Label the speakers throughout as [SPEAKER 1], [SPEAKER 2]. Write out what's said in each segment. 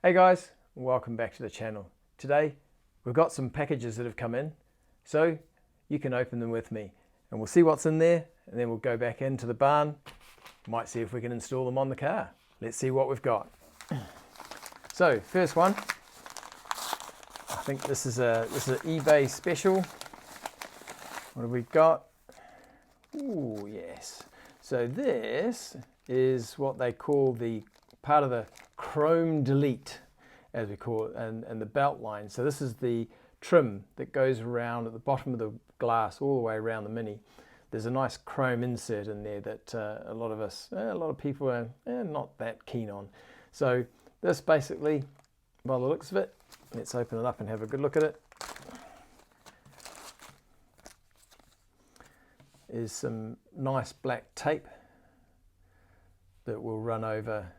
[SPEAKER 1] Hey guys, welcome back to the channel. Today we've got some packages that have come in, so you can open them with me and we'll see what's in there, and then we'll go back into the barn, might see if we can install them on the car. Let's see what we've got. So first one, I think this is an eBay special. What have we got? Ooh, yes. So this is what they call the part of the chrome delete, as we call it, and the belt line. So this is the trim that goes around at the bottom of the glass all the way around the Mini. There's a nice chrome insert in there that a lot of people are not that keen on. So this basically, by the looks of it, let's open it up and have a good look at it, is some nice black tape that will run over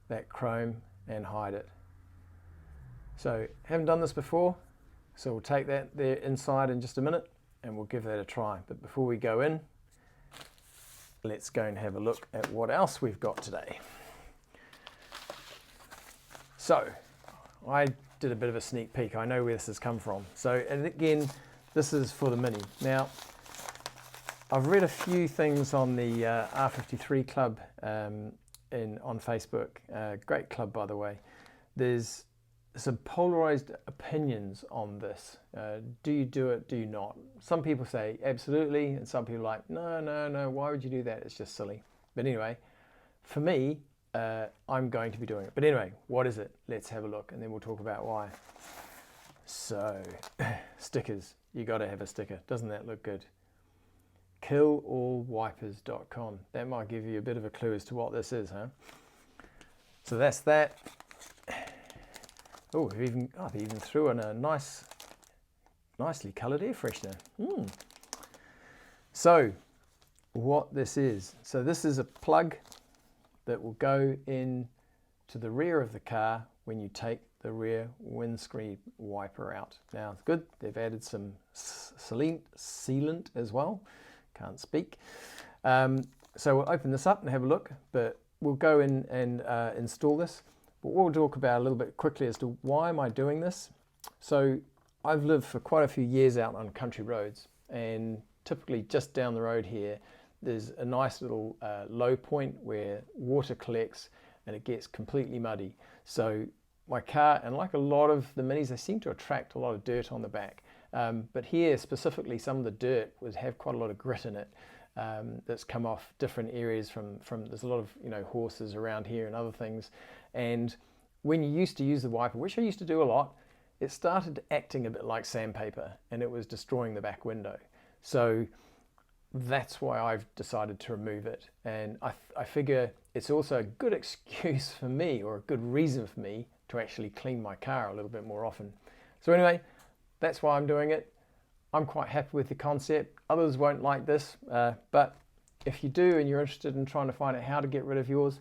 [SPEAKER 1] that chrome and hide it. So haven't done this before, so we'll take that there inside in just a minute and we'll give that a try. But before we go in, let's go and have a look at what else we've got today. So I did a bit of a sneak peek. I know where this has come from. So, and again, this is for the Mini. Now, I've read a few things on the R53 club on Facebook. Great club, by the way. There's some polarized opinions on this. Do you do it? Do you not? Some people say absolutely, and some people are like, no, why would you do that? It's just silly. But anyway, for me, I'm going to be doing it. But anyway, what is it? Let's have a look, and then we'll talk about why. So, stickers. You got to have a sticker. Doesn't that look good? KillAllWipers.com. That might give you a bit of a clue as to what this is, huh? So that's that. Oh, they even threw in a nicely coloured air freshener. So, what this is. So this is a plug that will go in to the rear of the car when you take the rear windscreen wiper out. Now, it's good. They've added some sealant as well. Can't speak. So we'll open this up and have a look, but we'll go in and install this. But what we'll talk about a little bit quickly as to why am I doing this. So I've lived for quite a few years out on country roads, and typically just down the road here, there's a nice little low point where water collects and it gets completely muddy. So my car, and like a lot of the Minis, they seem to attract a lot of dirt on the back. But here specifically, some of the dirt would have quite a lot of grit in it that's come off different areas from there's a lot of horses around here and other things. And when you used to use the wiper, which I used to do a lot, it started acting a bit like sandpaper and it was destroying the back window. So that's why I've decided to remove it. And I figure it's also a good excuse for me, or a good reason for me, to actually clean my car a little bit more often. So anyway, that's why I'm doing it. I'm quite happy with the concept. Others won't like this, but if you do and you're interested in trying to find out how to get rid of yours,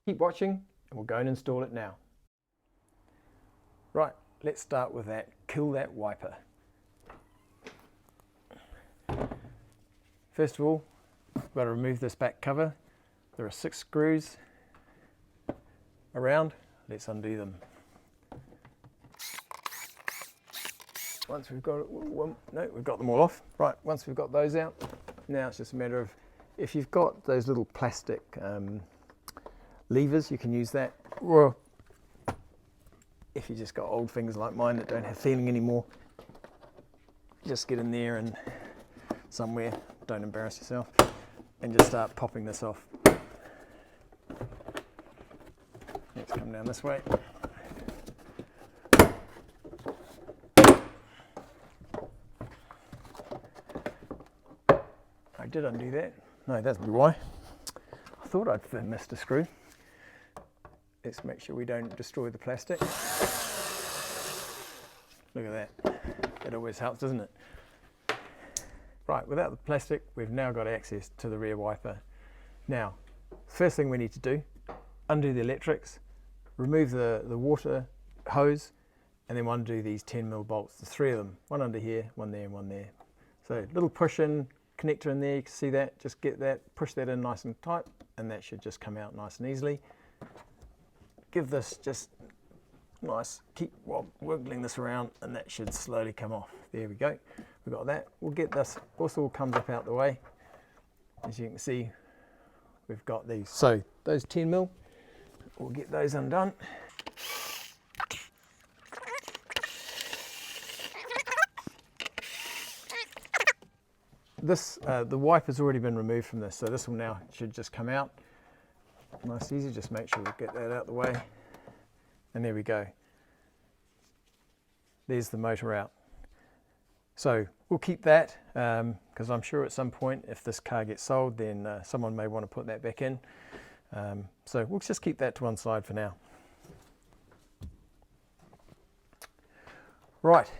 [SPEAKER 1] keep watching and we'll go and install it now. Right, let's start with that. Kill that wiper. First of all, we've got to remove this back cover. There are 6 screws around. Let's undo them. Once we've got we've got them all off. Right, once we've got those out, now it's just a matter of, if you've got those little plastic levers, you can use that. Or if you just got old fingers like mine that don't have feeling anymore, just get in there and somewhere, don't embarrass yourself, and just start popping this off. Let's come down this way. I did undo that. No, that's why. I thought I'd missed a screw. Let's make sure we don't destroy the plastic. Look at that. It always helps, doesn't it? Right, without the plastic, we've now got access to the rear wiper. Now, first thing we need to do, undo the electrics, remove the water hose, and then undo these 10mm bolts. There's 3 of them, one under here, one there, and one there. So little push in connector in there, you can see that. Just get that, push that in nice and tight, and that should just come out nice and easily. give this just nice, keep wiggling this around, and that should slowly come off. There we go, we've got that. We'll get this, this all comes up out the way. As you can see, we've got these. So those 10mm, we'll get those undone. This, the wiper's already been removed from this, so this will now should just come out. Nice easy, just make sure we get that out of the way. And there we go. There's the motor out. So we'll keep that, because I'm sure at some point if this car gets sold, then someone may want to put that back in. So we'll just keep that to one side for now. Right,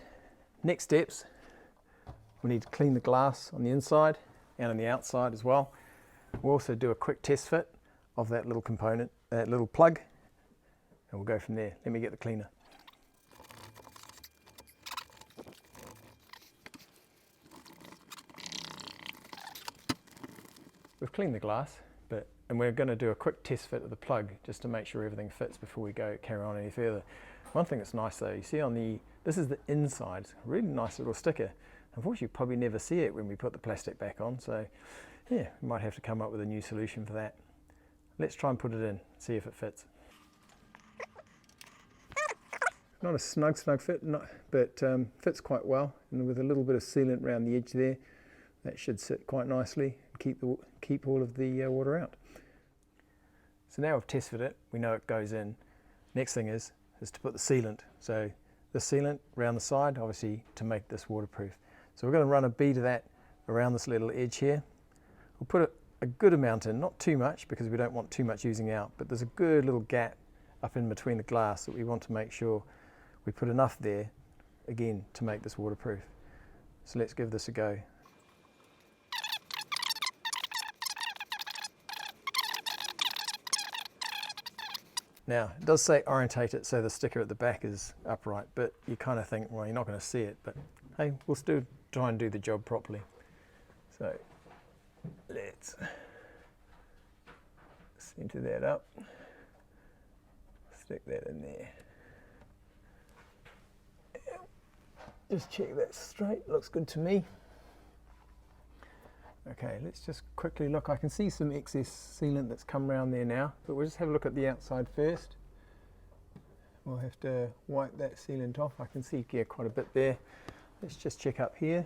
[SPEAKER 1] next steps. We need to clean the glass on the inside and on the outside as well. We'll also do a quick test fit of that little component, that little plug, and we'll go from there. Let me get the cleaner. We've cleaned the glass, and we're going to do a quick test fit of the plug just to make sure everything fits before we carry on any further. One thing that's nice though, you see on this is the inside, really nice little sticker. Unfortunately, you probably never see it when we put the plastic back on, so yeah, we might have to come up with a new solution for that. Let's try and put it in, see if it fits. Not a snug fit, but fits quite well, and with a little bit of sealant around the edge there, that should sit quite nicely and keep all of the water out. So now we've tested it, we know it goes in. Next thing is to put the sealant. So the sealant around the side, obviously to make this waterproof. So we're going to run a bead of that around this little edge here. We'll put a good amount in, not too much because we don't want too much oozing out, but there's a good little gap up in between the glass that we want to make sure we put enough there, again, to make this waterproof. So let's give this a go. Now, it does say orientate it so the sticker at the back is upright, but you kind of think, well, you're not going to see it, but hey, we'll still try and do the job properly. So let's center that up, stick that in there. Just check that's straight, looks good to me. Okay, let's just quickly look. I can see some excess sealant that's come around there now, but we'll just have a look at the outside first. We'll have to wipe that sealant off. I can see quite a bit there. Let's just check up here.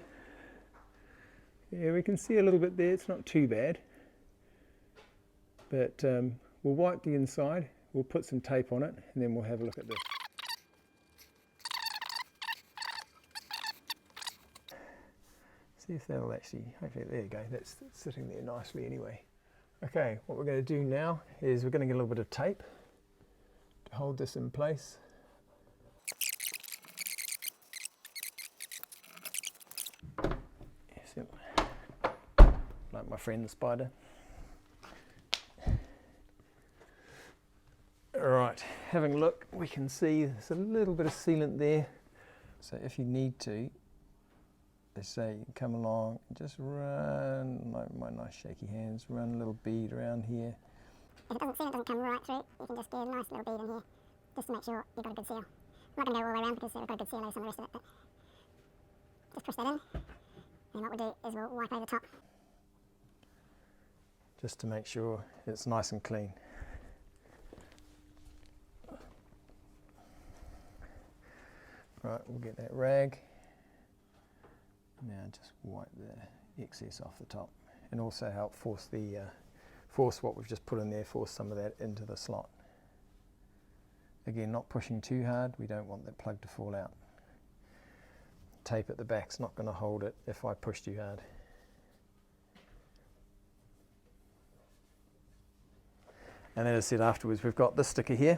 [SPEAKER 1] Yeah, we can see a little bit there. It's not too bad. But we'll wipe the inside. We'll put some tape on it, and then we'll have a look at this. See if that'll actually, hopefully, there you go, that's sitting there nicely anyway. Okay, what we're going to do now is we're going to get a little bit of tape to hold this in place. Yes, yep. Like my friend the spider. Alright, having a look, we can see there's a little bit of sealant there. So if you need to, they say you can come along, just run, like my nice shaky hands, run a little bead around here.
[SPEAKER 2] If it doesn't come right through, you can just get a nice little bead in here, just to make sure you've got a good seal. I'm not going to go all the way around because we've got a good seal over some of the rest of it, but just push that in, and what we'll do is we'll wipe over the top.
[SPEAKER 1] Just to make sure it's nice and clean. Right, we'll get that rag. Now just wipe the excess off the top, and also help force what we've just put in there, force some of that into the slot. Again, not pushing too hard, we don't want that plug to fall out. Tape at the back's not going to hold it if I push too hard. And then as I said afterwards, we've got this sticker here,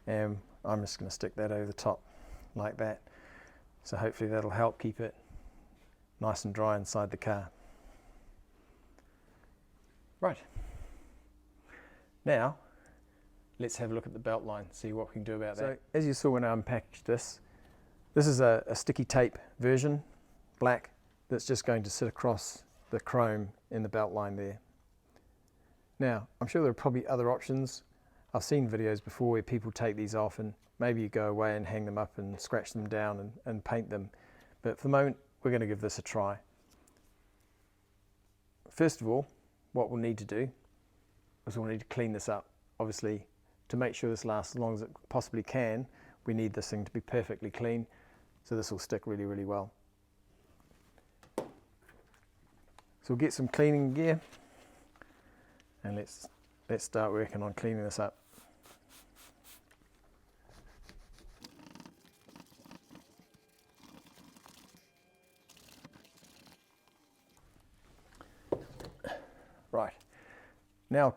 [SPEAKER 1] and I'm just going to stick that over the top like that. So hopefully that'll help keep it nice and dry inside the car. Right. Now, let's have a look at the belt line, see what we can do about that. So, as you saw when I unpackaged this, this is a sticky tape version, black, that's just going to sit across the chrome in the belt line there. Now, I'm sure there are probably other options. I've seen videos before where people take these off and maybe you go away and hang them up and scratch them down and paint them. But for the moment, we're going to give this a try. First of all, what we'll need to do is we'll need to clean this up. Obviously, to make sure this lasts as long as it possibly can, we need this thing to be perfectly clean, so this will stick really, really well. So we'll get some cleaning gear and let's start working on cleaning this up. Right, now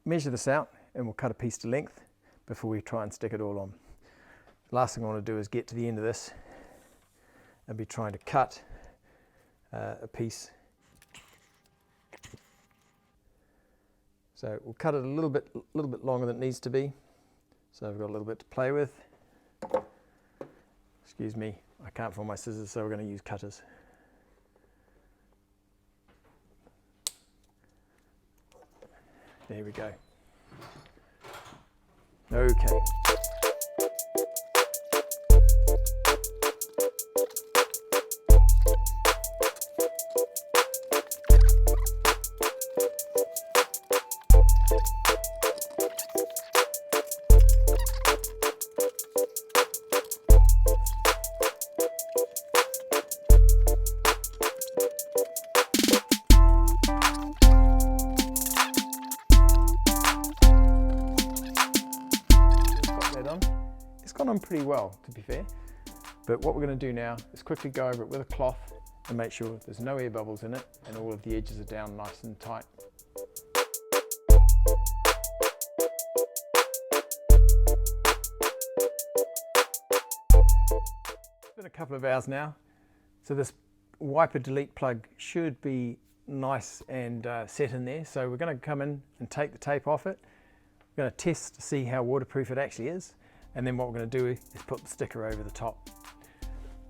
[SPEAKER 1] measure this out and we'll cut a piece to length before we try and stick it all on. Last thing I want to do is get to the end of this and be trying to cut a piece. So we'll cut it a little bit longer than it needs to be. So I've got a little bit to play with. Excuse me, I can't find my scissors, so we're going to use cutters. There we go. Okay. It's gone on pretty well, to be fair, but what we're going to do now is quickly go over it with a cloth and make sure there's no air bubbles in it and all of the edges are down nice and tight. It's been a couple of hours now, so this wiper delete plug should be nice and set in there. So we're going to come in and take the tape off it. We're going to test to see how waterproof it actually is. And then what we're going to do is put the sticker over the top.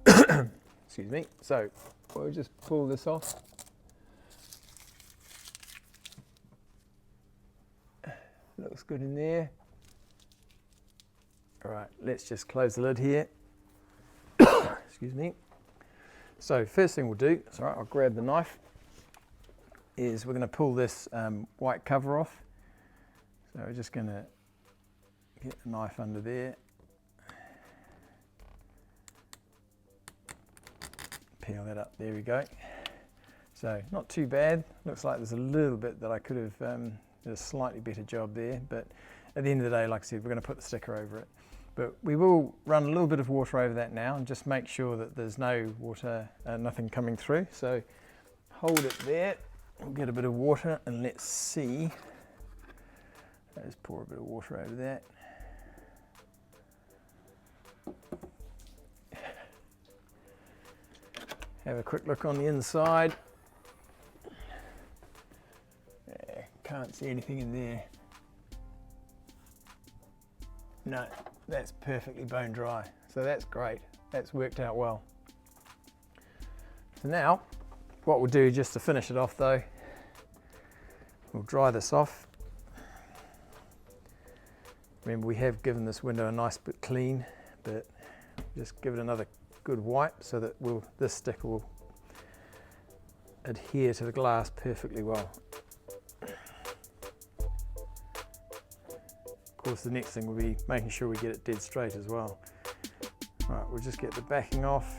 [SPEAKER 1] Excuse me. So we'll just pull this off. Looks good in there. All right, let's just close the lid here. Excuse me. So first thing we'll do, it's all right, I'll grab the knife, is we're going to pull this white cover off. So we're just going to get the knife under there, peel that up, there we go. So not too bad, looks like there's a little bit that I could have did a slightly better job there, but at the end of the day, like I said, we're going to put the sticker over it. But we will run a little bit of water over that now and just make sure that there's no water, nothing coming through. So hold it there, we'll get a bit of water and let's see. Let's pour a bit of water over that. Have a quick look on the inside. Yeah, can't see anything in there. No, that's perfectly bone dry. So that's great. That's worked out well. So now, what we'll do just to finish it off though, we'll dry this off. Remember, we have given this window a nice bit clean, but just give it another good wipe so that this sticker will adhere to the glass perfectly well. Of course, the next thing will be making sure we get it dead straight as well. Right, we'll just get the backing off.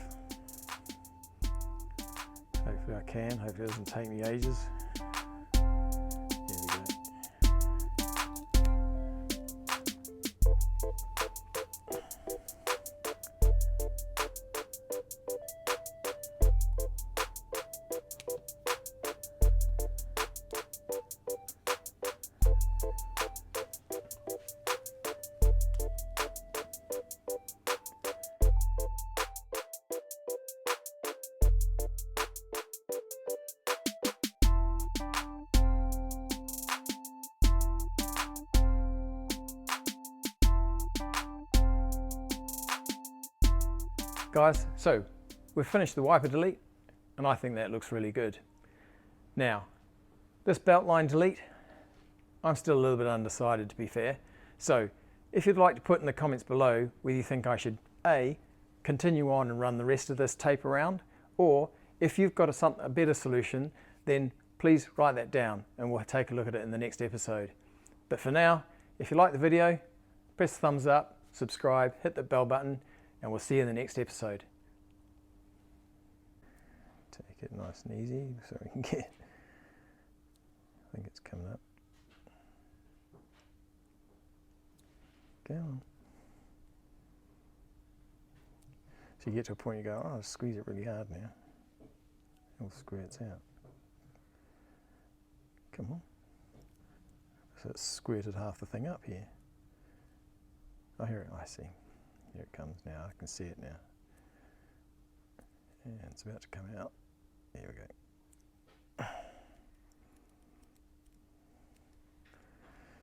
[SPEAKER 1] Hopefully I can, hopefully it doesn't take me ages. There we go. Guys, so we've finished the wiper delete and I think that looks really good. Now, this belt line delete, I'm still a little bit undecided, to be fair. So if you'd like to put in the comments below whether you think I should A, continue on and run the rest of this tape around, or if you've got a better solution, then please write that down and we'll take a look at it in the next episode. But for now, if you like the video, press the thumbs up, subscribe, hit the bell button, and we'll see you in the next episode. Take it nice and easy so we can get, I think it's coming up. Go on. So you get to a point you go, oh, I'll squeeze it really hard now. It'll squirts out. Come on. So it's squirted half the thing up here. Oh, here, I see. Here it comes now. I can see it now. And it's about to come out. There we go.